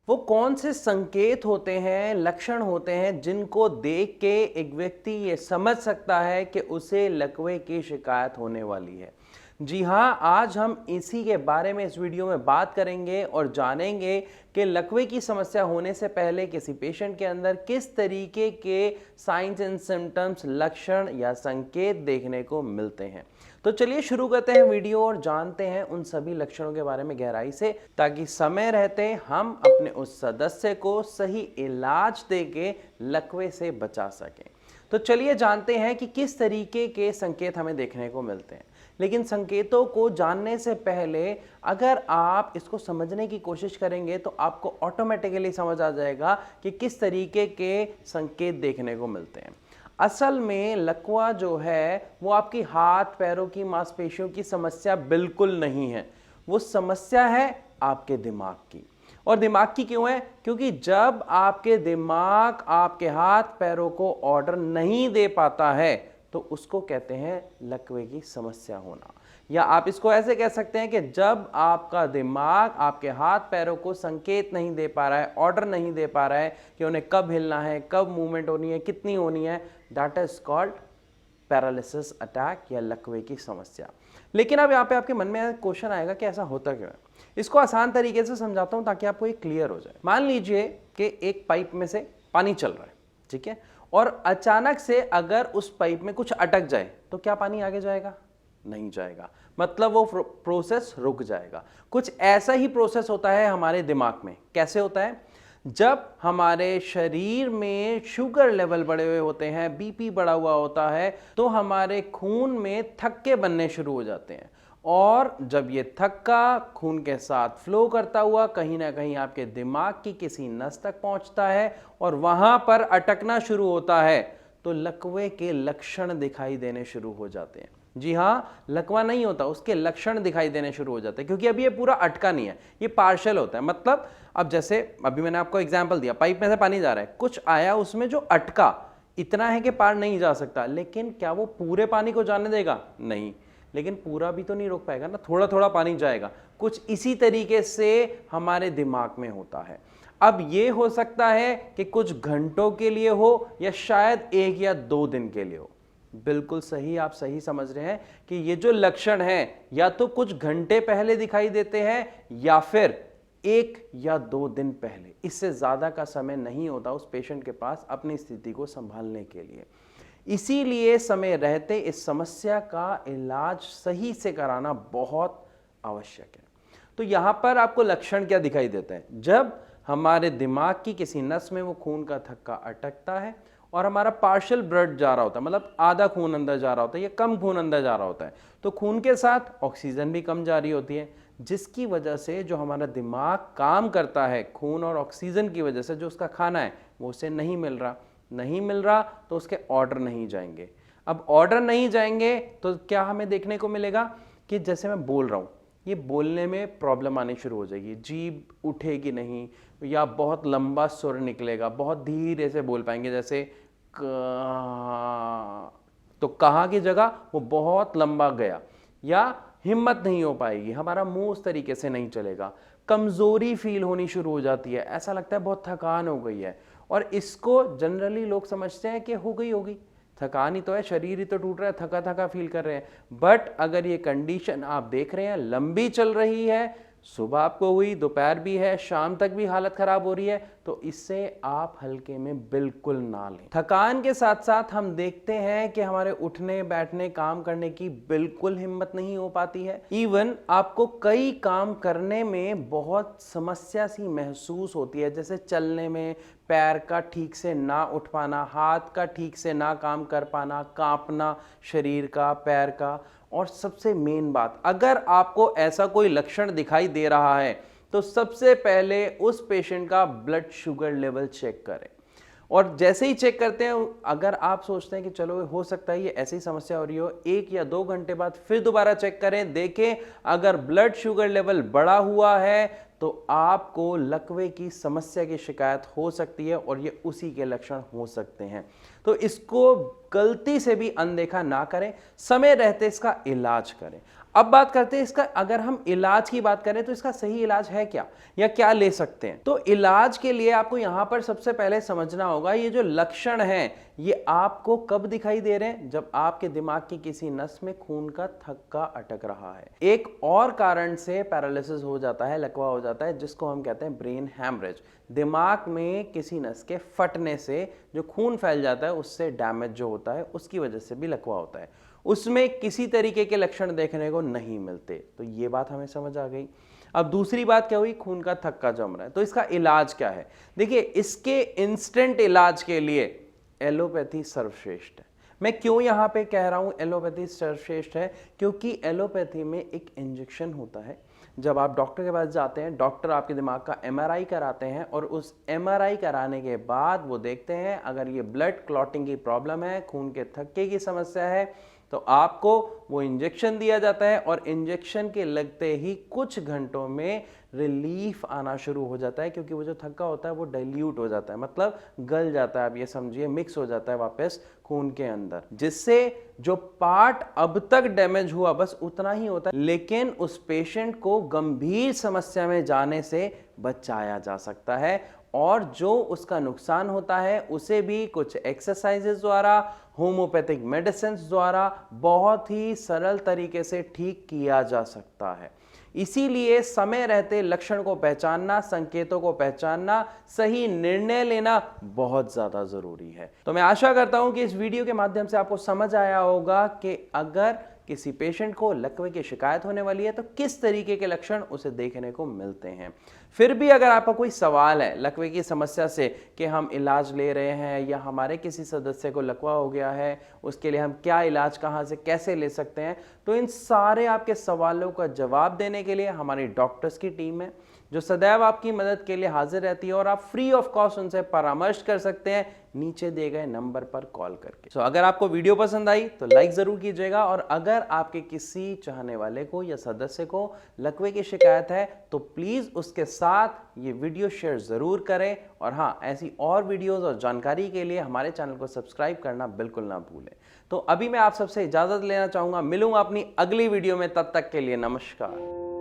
वो कौन से संकेत होते हैं, लक्षण होते हैं जिनको देख के एक व्यक्ति ये समझ सकता है कि उसे लकवे की शिकायत होने वाली है। जी हाँ, आज हम इसी के बारे में इस वीडियो में बात करेंगे और जानेंगे कि लकवे की समस्या होने से पहले किसी पेशेंट के अंदर किस तरीके के साइंस एंड सिम्टम्स, लक्षण या संकेत देखने को मिलते हैं। तो चलिए शुरू करते हैं वीडियो और जानते हैं उन सभी लक्षणों के बारे में गहराई से, ताकि समय रहते हम अपने उस सदस्य को सही इलाज देके लकवे से बचा सकें। तो चलिए जानते हैं कि किस तरीके के संकेत हमें देखने को मिलते हैं। लेकिन संकेतों को जानने से पहले अगर आप इसको समझने की कोशिश करेंगे तो आपको ऑटोमेटिकली समझ आ जाएगा कि किस तरीके के संकेत देखने को मिलते हैं। असल में लकवा जो है वो आपकी हाथ पैरों की मांसपेशियों की समस्या बिल्कुल नहीं है। वो समस्या है आपके दिमाग की। और दिमाग की क्यों है? क्योंकि जब आपके दिमाग आपके हाथ पैरों को ऑर्डर नहीं दे पाता है तो उसको कहते हैं लकवे की समस्या होना। या आप इसको ऐसे कह सकते हैं कि जब आपका दिमाग आपके हाथ पैरों को संकेत नहीं दे पा रहा है, ऑर्डर नहीं दे पा रहा है कि उन्हें कब हिलना है, कब मूवमेंट होनी है, कितनी होनी है, that is called paralysis attack या लकवे की समस्या। लेकिन अब यहाँ पे आपके मन में क्वेश्चन आएगा कि ऐसा होता क्यों है। इसको आसान तरीके से समझाता हूँ ताकि आपको ये क्लियर हो जाए। मान लीजिए कि एक पाइप में से पानी चल रहा है, ठीक है, और अचानक से अगर उस पाइप में कुछ अटक जाए तो क्या पानी आगे जाएगा? नहीं जाएगा। मतलब वो प्रोसेस रुक जाएगा। कुछ ऐसा ही प्रोसेस होता है हमारे दिमाग में। कैसे होता है? जब हमारे शरीर में शुगर लेवल बढ़े हुए होते हैं, बीपी बढ़ा हुआ होता है, तो हमारे खून में थक्के बनने शुरू हो जाते हैं। और जब ये थक्का खून के साथ फ्लो करता हुआ कहीं ना कहीं आपके दिमाग की किसी नस तक पहुंचता है और वहां पर अटकना शुरू होता है, तो लकवे के लक्षण दिखाई देने शुरू हो जाते हैं। जी हाँ, लकवा नहीं होता, उसके लक्षण दिखाई देने शुरू हो जाते हैं, क्योंकि अभी ये पूरा अटका नहीं है, ये पार्शियल होता है। मतलब अब जैसे अभी मैंने आपको एग्जांपल दिया, पाइप में से पानी जा रहा है, कुछ आया उसमें जो अटका, इतना है कि पार नहीं जा सकता, लेकिन क्या वो पूरे पानी को जाने देगा? नहीं। लेकिन पूरा भी तो नहीं रोक पाएगा ना, थोड़ा थोड़ा पानी जाएगा। कुछ इसी तरीके से हमारे दिमाग में होता है। अब ये हो सकता है कि कुछ घंटों के लिए हो या शायद 1 या 2 दिन के लिए हो। बिल्कुल सही, आप सही समझ रहे हैं कि ये जो लक्षण हैं या तो कुछ घंटे पहले दिखाई देते हैं या फिर 1 या 2 दिन पहले। इससे ज्यादा का समय नहीं होता उस पेशेंट के पास अपनी स्थिति को संभालने के लिए। इसीलिए समय रहते इस समस्या का इलाज सही से कराना बहुत आवश्यक है। तो यहां पर आपको लक्षण क्या दिखाई देते हैं? जब हमारे दिमाग की किसी नस में वो खून का थक्का अटकता है और हमारा पार्शियल ब्लड जा रहा होता है, मतलब आधा खून अंदर जा रहा होता है या कम खून अंदर जा रहा होता है, तो खून के साथ ऑक्सीजन भी कम जा रही होती है, जिसकी वजह से जो हमारा दिमाग काम करता है, खून और ऑक्सीजन की वजह से जो उसका खाना है वो उसे नहीं मिल रहा तो उसके ऑर्डर नहीं जाएंगे। अब ऑर्डर नहीं जाएंगे तो क्या हमें देखने को मिलेगा कि जैसे मैं बोल रहा हूँ, ये बोलने में प्रॉब्लम आनी शुरू हो जाएगी, जीभ उठेगी नहीं या बहुत लंबा सुर निकलेगा, बहुत धीरे से बोल पाएंगे, जैसे तो कहाँ की जगह वो बहुत लंबा गया, या हिम्मत नहीं हो पाएगी, हमारा मुंह उस तरीके से नहीं चलेगा, कमजोरी फील होनी शुरू हो जाती है, ऐसा लगता है बहुत थकान हो गई है। और इसको जनरली लोग समझते हैं कि हो गई होगी, थकान ही तो है, शरीर ही तो टूट रहा है, थका थका फील कर रहे हैं। बट अगर ये कंडीशन आप देख रहे हैं लंबी चल रही है, सुबह आपको हुई, दोपहर भी है, शाम तक भी हालत खराब हो रही है, तो इससे आप हल्के में बिल्कुल ना लें। थकान के साथ साथ हम देखते हैं कि हमारे उठने बैठने काम करने की बिल्कुल हिम्मत नहीं हो पाती है। इवन आपको कई काम करने में बहुत समस्या सी महसूस होती है, जैसे चलने में पैर का ठीक से ना उठ पाना, हाथ का ठीक से ना काम कर पाना, कांपना शरीर का, पैर का। और सबसे मेन बात, अगर आपको ऐसा कोई लक्षण दिखाई दे रहा है तो सबसे पहले उस पेशेंट का ब्लड शुगर लेवल चेक करें। और जैसे ही चेक करते हैं, अगर आप सोचते हैं कि चलो हो सकता है ये ऐसी समस्या हो रही हो, 1 या 2 घंटे बाद फिर दोबारा चेक करें, देखें अगर ब्लड शुगर लेवल बढ़ा हुआ है तो आपको लकवे की समस्या की शिकायत हो सकती है और ये उसी के लक्षण हो सकते हैं। तो इसको गलती से भी अनदेखा ना करें, समय रहते इसका इलाज करें। अब बात करते हैं इसका, अगर हम इलाज की बात करें तो इसका सही इलाज है क्या, या क्या ले सकते हैं। तो इलाज के लिए आपको यहां पर सबसे पहले समझना होगा ये जो लक्षण हैं ये आपको कब दिखाई दे रहे हैं, जब आपके दिमाग की किसी नस में खून का थक्का अटक रहा है। एक और कारण से पैरालिसिस हो जाता है, लकवा हो जाता है, जिसको हम कहते हैं ब्रेन हैमरेज। दिमाग में किसी नस के फटने से जो खून फैल जाता है उससे डैमेज जो होता है उसकी वजह से भी लकवा होता है। उसमें किसी तरीके के लक्षण देखने को नहीं मिलते, तो ये बात हमें समझ आ गई। अब दूसरी बात क्या हुई, खून का थक्का जम रहा है, तो इसका इलाज क्या है। देखिए, इसके इंस्टेंट इलाज के लिए एलोपैथी सर्वश्रेष्ठ है। मैं क्यों यहां पे कह रहा हूं एलोपैथी सर्वश्रेष्ठ है, क्योंकि एलोपैथी में एक इंजेक्शन होता है। जब आप डॉक्टर के पास जाते हैं, डॉक्टर आपके दिमाग का एमआरआई कराते हैं और उस एमआरआई कराने के बाद वो देखते हैं अगर ये ब्लड क्लॉटिंग की प्रॉब्लम है, खून के थक्के की समस्या है, तो आपको वो इंजेक्शन दिया जाता है और इंजेक्शन के लगते ही कुछ घंटों में रिलीफ आना शुरू हो जाता है, क्योंकि वो जो थक्का होता है वो डाइल्यूट हो जाता है, मतलब गल जाता है, आप ये समझिए मिक्स हो जाता है वापस खून के अंदर, जिससे जो पार्ट अब तक डैमेज हुआ बस उतना ही होता है, लेकिन उस पेशेंट को गंभीर समस्या में जाने से बचाया जा सकता है। और जो उसका नुकसान होता है उसे भी कुछ एक्सरसाइजेस द्वारा, होम्योपैथिक मेडिसिन द्वारा बहुत ही सरल तरीके से ठीक किया जा सकता है। इसीलिए समय रहते लक्षण को पहचानना, संकेतों को पहचानना, सही निर्णय लेना बहुत ज्यादा जरूरी है। तो मैं आशा करता हूं कि इस वीडियो के माध्यम से आपको समझ आया होगा कि अगर किसी पेशेंट को लकवे की शिकायत होने वाली है तो किस तरीके के लक्षण उसे देखने को मिलते हैं। फिर भी अगर आपका कोई सवाल है लकवे की समस्या से कि हम इलाज ले रहे हैं या हमारे किसी सदस्य को लकवा हो गया है, उसके लिए हम क्या इलाज कहाँ से कैसे ले सकते हैं, तो इन सारे आपके सवालों का जवाब देने के लिए हमारी डॉक्टर्स की टीम है जो सदैव आपकी मदद के लिए हाजिर रहती है और आप फ्री ऑफ कॉस्ट उनसे परामर्श कर सकते हैं नीचे दिए गए नंबर पर कॉल करके। अगर आपको वीडियो पसंद आई तो लाइक जरूर कीजिएगा, और अगर आपके किसी चाहने वाले को या सदस्य को लकवे की शिकायत है तो प्लीज उसके साथ ये वीडियो शेयर जरूर करें। और हाँ, ऐसी और वीडियोस और जानकारी के लिए हमारे चैनल को सब्सक्राइब करना बिल्कुल ना भूलें। तो अभी मैं आप सबसे इजाजत लेना चाहूंगा, मिलूंगा अपनी अगली वीडियो में, तब तक के लिए नमस्कार।